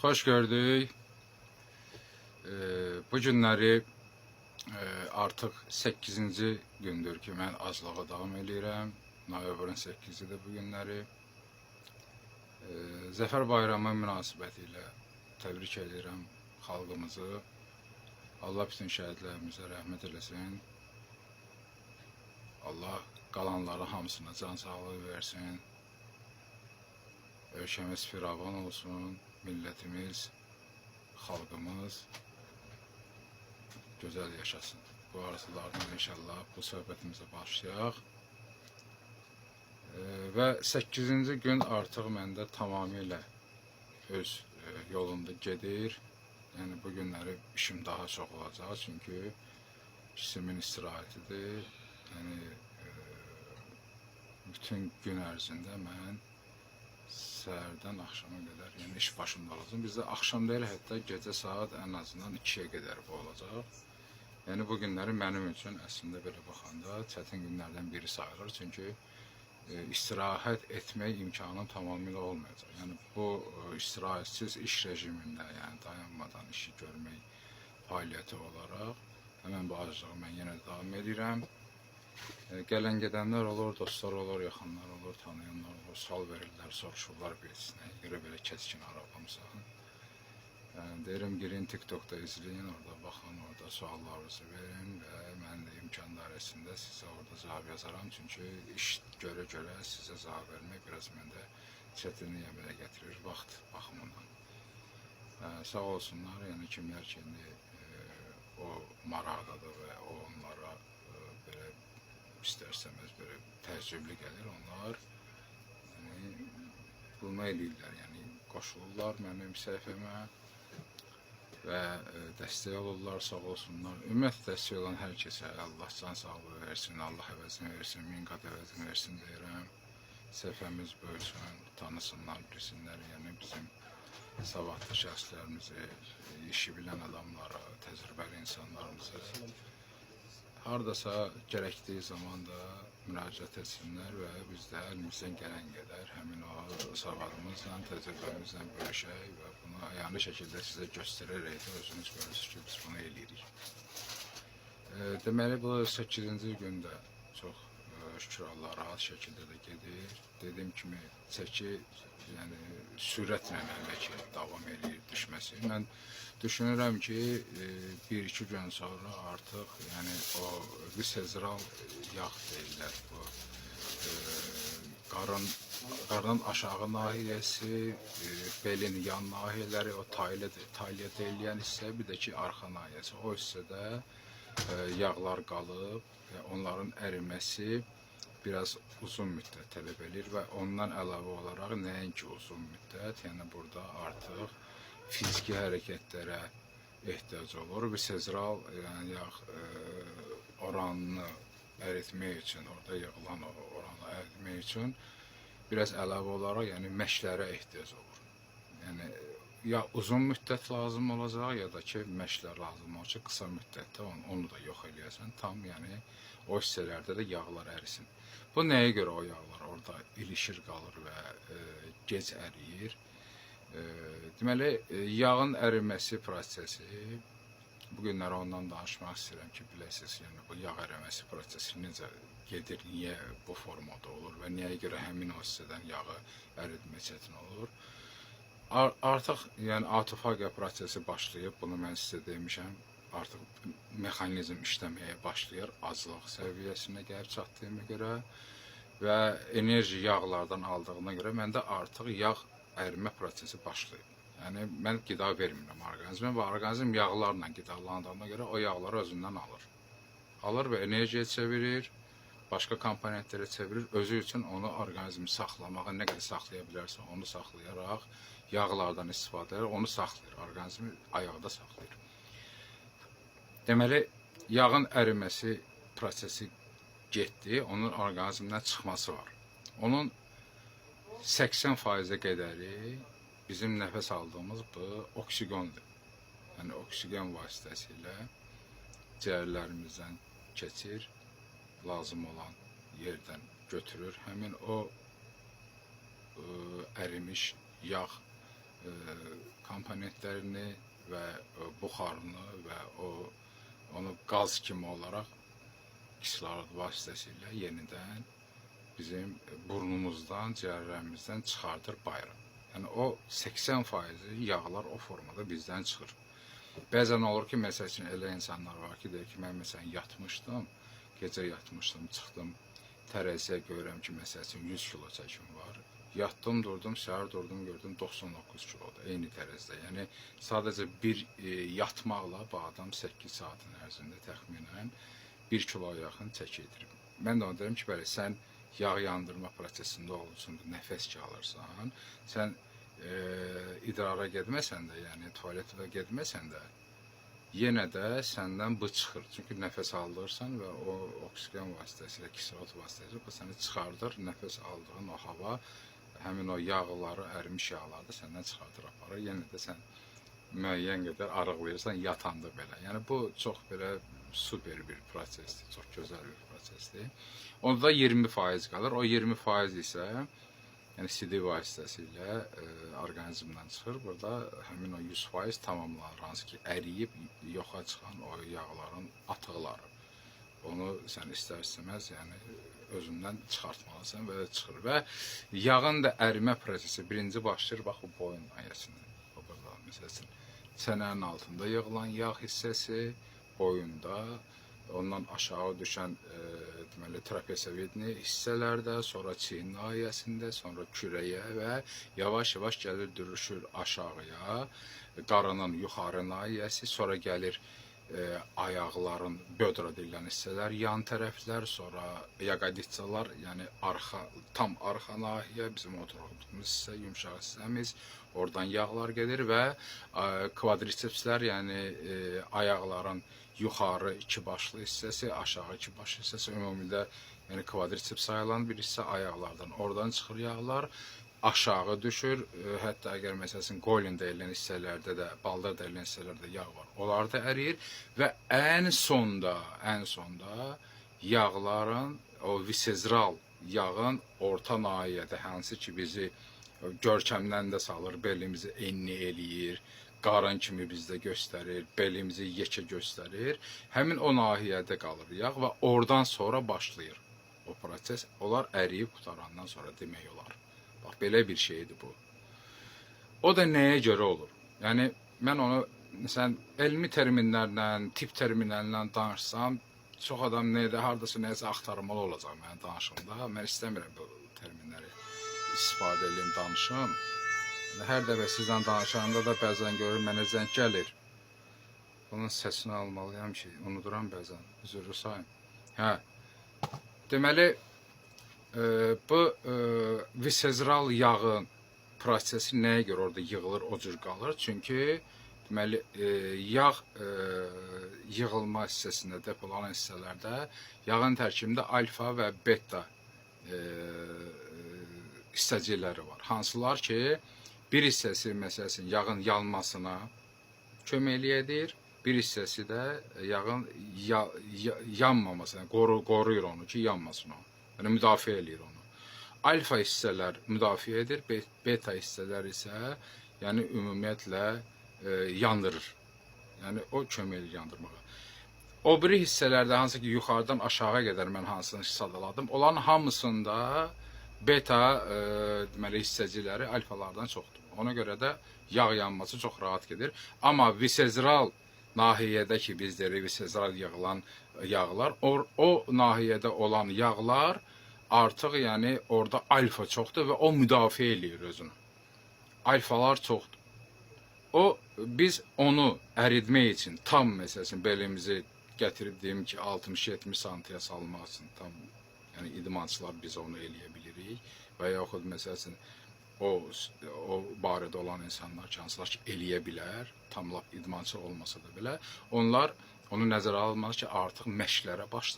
Hoş gördük. Bu günləri artıq 8-ci gündür ki, mən aclığa davam edirəm. Noyabrın 8-idir bu günləri. Zəfər bayramı münasibətilə təbrik edirəm xalqımızı. Allah bütün şəhidlərimizə rəhmət eləsin. Allah qalanları hamısına can sağlığı versin. Ölkəmiz firavan olsun, millətimiz, xalqımız gözəl yaşasın. Bu arzularla inşallah bu söhbətimizə başlayaq. Və 8-ci gün artıq məndə tamamilə öz yolunda gedir. Yəni bu günləri işim daha çox olacaq, çünki ikisimin istirahətidir. Yəni bütün gün ərzində mən səhərdən axşama qədər, yəni iş başında olacağım. Bizdə axşam deyil, hətta gecə saat ən azından 2-yə qədər bu olacaq. Yəni bu günləri mənim üçün əslində belə baxanda çətin günlərdən biri sayılır. Çünki istirahət etmək imkanı tamamilə olmayacaq. Yəni bu istirahətsiz iş rejimində, yəni dayanmadan işi görmək fəaliyyəti olaraq həmən bu acılığı mən yenə davam edirəm. Gələn gedənlər olur, dostlar olur, yaxınlar olur, tanıyanlar olur, sual verirlər, soruşurlar bilsinə. Görə belə kəskin arabamsan. Deyirəm, girin TikTok'da izləyin, orada baxın, orada suallarınızı verin və mən də imkan dairəsində sizə orada cavab yazaram. Çünki iş görə-görə sizə cavab vermək biraz məndə çətinlik əmələ gətirir vaxt baxımından. Sağ olsunlar, yəni kimlər ki, o maraqdadır və o onlara belə istərsəməz belə təəccüblü gəlir, onlar bunu eləyirlər, yəni qoşulurlar mənim səhifəmə və dəstək olurlar, sağ olsunlar. Ümumiyyətlə dəstək olan hər kəsə Allah can sağlığı versin, Allah əvəzini versin, min qat əvəzini versin deyirəm. Səhifəmiz böyüsün, tanısınlar, bilsinlər, yəni bizim savadlı şəxslərimizi, işi bilən adamları, təcrübəli insanlarımızı hardasa gərəkdiyi zaman da müraciət etsinlər və biz də əlimizdən gələn qədər həmin o savadımızla, təcrübəmizlə bölüşək və bunu əyani şəkildə sizə göstərərək də özünüz görürsünüz ki, biz bunu eləyirik. Deməli, bu 8-ci gündə çox şükür Allah rahat şəkildə də gedir. Dediyim kimi, çəki yəni, sürətlə əmək davam edir düşməsi. Mən düşünürəm ki, 1-2 gün sonra artıq yəni, o visceral yağ deyirlər, bu qarın aşağı nahiyəsi, belin yan nahiyələri, o taliyə deyilən hissə, bir də ki, arxa nahiyəsi. O hissədə yağlar qalıb və onların əriməsi biraz uzun müddət tələb edir və ondan əlavə olaraq nəinki uzun müddət, yəni burada artıq fiziki hərəkətlərə ehtiyac olur. Visceral yəni yağ oranını əritmək üçün, orada yığılan oranı əritmək üçün biraz əlavə olaraq yəni məşqlərə ehtiyac olur. Yəni ya uzun müddət lazım olacaq, ya da ki məşqlər lazım olacaq ki, qısa müddətdə onu da yox eləyəsən, tam yəni o hissələrdə də yağlar ərisin. Bu nəyə görə o yağlar orada ilişir qalır və gec əriyir? Deməli, yağın əriməsi prosesi, bu günləri ondan danışmaq istəyirəm ki, biləsiniz, yəni bu yağ əriməsi prosesi necə gedir, niyə bu formada olur və niyə görə həmin o hissədən yağı əritmək çətin olur? Artıq yəni autofagiya prosesi başlayıb, bunu mən sizə demişəm, artıq mexanizm işləməyə başlayır aclıq səviyyəsinə gəlib çatdığına görə və enerji yağlardan aldığına görə məndə artıq yağ ərimə prosesi başlayıb. Yəni mən qida vermirəm orqanizmə və orqanizm yağlarla qidalandığına görə o yağları özündən alır. Alır və enerjiyə çevirir, başqa komponentlərə çevirir, özü üçün onu orqanizmi saxlamağa nə qədər saxlaya bilərsə onu saxlayaraq, yağlardan istifadə edir, onu saxlayır, orqanizmi ayaqda saxlayır. Deməli, yağın əriməsi prosesi getdi, onun orqanizmdən çıxması var. Onun 80% qədəri bizim nəfəs aldığımız bu oksigendir. Yəni, oksigen vasitəsilə ciyərlərimizdən keçir, lazım olan yerdən götürür. Həmin o ərimiş yağ komponentlərini və buxarını və onu qaz kimi olaraq kislorod vasitəsilə yenidən bizim burnumuzdan, ciyərlərimizdən çıxardır bayıra. Yəni o 80% yağlar o formada bizdən çıxır. Bəzən olur ki, məsəl üçün elə insanlar var ki, deyir ki, mən məsələn yatmışdım, gecə yatmışdım, çıxdım, tərəziyə görürəm ki, məsəl üçün 100 kilo çəkim var. Yatdım, durdum, səhər durdum, gördüm 99 kiloda, eyni tərəzidə. Yəni sadəcə bir yatmaqla bu adam 8 saatin ərzində təxminən 1 kilo yaxın çəki itirib. Mən də ona deyirəm ki, bəli, sən yağ yandırma prosesində olursundur, nəfəs ki alırsan, sən idrara getməsən də, yəni tualetə getməsən də, yenə də səndən bu çıxır. Çünki nəfəs aldırsan və o oksigen vasitəsilə, kislorod vasitəsilə bu səni çıxardır, nəfəs aldığın o hava, həmin o yağları, ərimiş yağları da səndən çıxardır aparır. Yenə də sən müəyyən qədər arıqlayırsan, yatanda belə. Yəni bu çox belə super bir prosesdir, çox gözəl bir prosesdir. Onda 20% qalır. O 20% isə yəni CD vasitəsilə orqanizmdən çıxır. Burada həmin o 100% tamamlanır. Hansı ki, əriyib yoxa çıxan o yağların atıqları. Onu sən istər-istəməz yəni özündən çıxartmalısan və çıxır. Və yağın da ərimə prosesi birinci başlayır bax bu boyun nahiyəsində. O burada məsələn çənənin altında yığılan yağ hissəsi, boyunda, ondan aşağı düşən deməli trapezoidni hissələrdə, sonra çiyin nahiyəsində, sonra kürəyə və yavaş-yavaş gəlir dürüşür aşağıya, qarının yuxarı nahiyəsi, sonra gəlir ayaqların bödra deyilən hissələr, yan tərəflər, sonra yaqaditsalar, yəni tam arxa nahiyə, bizim oturduğumuz hissə, yumşaq hissəmiz, oradan yağlar gedir və kvadrisepslər, yəni ayaqların yuxarı iki başlı hissəsi, aşağı iki başlı hissəsi, ümumidə yəni kvadriseps sayılan bir hissə ayaqlardan, oradan çıxır yağlar, aşağı düşür, hətta əgər məsələn qoyun deyilən hissələrdə də, baldır deyilən hissələrdə yağ var, onlar da əriyir və ən sonda yağların, o visceral yağın orta nahiyədə, hansı ki bizi görkəmdən də salır, belimizi enli eləyir, qarın kimi bizdə göstərir, belimizi yekə göstərir, həmin o nahiyədə qalır yağ və oradan sonra başlayır o proses, onlar əriyib qutarandan sonra demək olar. Bax, belə bir şeydir bu. O da nəyə görə olur? Yəni, mən onu, məsələn, elmi terminlərlə, tip terminlərlə danışsam, çox adam nədə, haradasa nəyisə axtarmalı olacaq mənim danışımda. Mən istəmirəm bu terminləri istifadə edeyim, danışım. Hər dəfə sizlə danışanda da bəzən görür, mənə zəng gəlir. Bunun səsini almalıyam ki, unuduram bəzən, üzrlü sayın. Hə, deməli, bu visceral yağın prosesi nəyə görə orada yığılır, o cür qalır? Çünki deməli, yağ yığılma hissəsində, depolanan hissələrdə yağın tərkibində alfa və beta hissəcikləri var. Hansılar ki, bir hissəsi məsələn yağın yanmasına kömək edir, bir hissəsi də yağın yanmamasına, qoruyur onu ki, yanmasın o. Yəni, müdafiə edir onu. Alfa hissələr müdafiə edir, beta hissələr isə yəni, ümumiyyətlə yandırır. Yəni, o kömək edir yandırmağa. O biri hissələrdə, hansı ki, yuxarıdan aşağı qədər mən hansını sadaladım, olan hamısında beta deməli, hissəcikləri alfalardan çoxdur. Ona görə də yağ yanması çox rahat gedir. Amma visceral nahiyədə ki, biz deyirik, visceral yığılan yağlar, o nahiyədə olan yağlar artıq yəni orada alfa çoxdur və o müdafiə eləyir özünü. Alfalar çoxdur. Biz onu əritmək üçün tam məsələn belimizi gətirib deyim ki 60-70 santiyə salmaq üçün tam yəni idmançılar biz onu eləyə bilirik və yaxud məsələn o barədə olan insanlar ki, hansılar ki eləyə bilər, tam lap idmançı olmasa da belə, onlar onu nəzərə almalı ki artıq məşqlərə başlamaq.